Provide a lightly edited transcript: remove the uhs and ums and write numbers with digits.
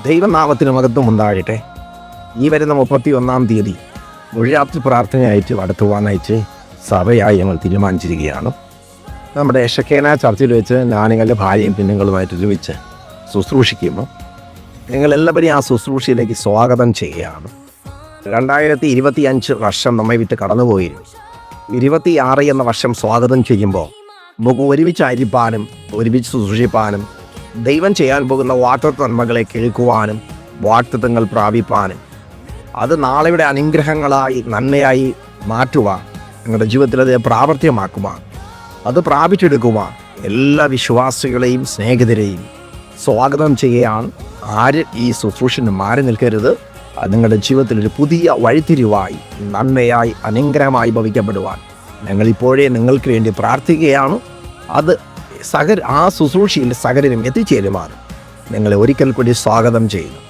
ദൈവനാമത്തിന് മഹത്വം ഉണ്ടാകട്ടെ. ഈ വരുന്ന 31-ാം തീയതി മൊഴിയാപ്തി പ്രാർത്ഥനയായിട്ട് നടത്തുവാനായിട്ട് സഭയായി ഞങ്ങൾ തീരുമാനിച്ചിരിക്കുകയാണ്. നമ്മുടെ ഷെക്കേന ചർച്ചിൽ വെച്ച് ഞാനിങ്ങളുടെ ഭാര്യയും കുഞ്ഞുങ്ങളുമായിട്ട് ഒരുമിച്ച് ശുശ്രൂഷിക്കുമ്പോൾ നിങ്ങളെല്ലാവരെയും ആ ശുശ്രൂഷയിലേക്ക് സ്വാഗതം ചെയ്യുകയാണ്. 2025 വർഷം നമ്മെ വിട്ട് കടന്നുപോയിരുന്നു. 26 എന്ന വർഷം സ്വാഗതം ചെയ്യുമ്പോൾ നമുക്ക് ഒരുമിച്ചായിരിക്കാനും ഒരുമിച്ച് ശുശ്രൂഷിപ്പാനും ദൈവം ചെയ്യാൻ പോകുന്ന വാഗ്ദത്തങ്ങളെ കേൾക്കുവാനും വാഗ്ദത്തങ്ങൾ പ്രാപിപ്പാനും അത് നാളെയുടെ അനുഗ്രഹങ്ങളായി നന്മയായി മാറ്റുവാൻ നിങ്ങളുടെ ജീവിതത്തിൽ അത് പ്രാവർത്തികമാക്കുവാൻ അത് പ്രാപിച്ചെടുക്കുവാൻ എല്ലാ വിശ്വാസികളെയും സ്നേഹിതരെയും സ്വാഗതം ചെയ്യുകയാണ്. ആര് ഈ ശുശ്രൂഷന് മാറി നിൽക്കരുത്. അത് നിങ്ങളുടെ ജീവിതത്തിൽ ഒരു പുതിയ വഴിത്തിരിവായി നന്മയായി അനുഗ്രഹമായി ഭവിക്കപ്പെടുവാൻ ഞങ്ങളിപ്പോഴേ നിങ്ങൾക്ക് വേണ്ടി പ്രാർത്ഥിക്കുകയാണ്. അത് ആ ശുശ്രൂഷയിൽ സകലരും എത്തിച്ചേരുമാണ് നിങ്ങളെ ഒരിക്കൽ കൂടി സ്വാഗതം ചെയ്യുന്നു.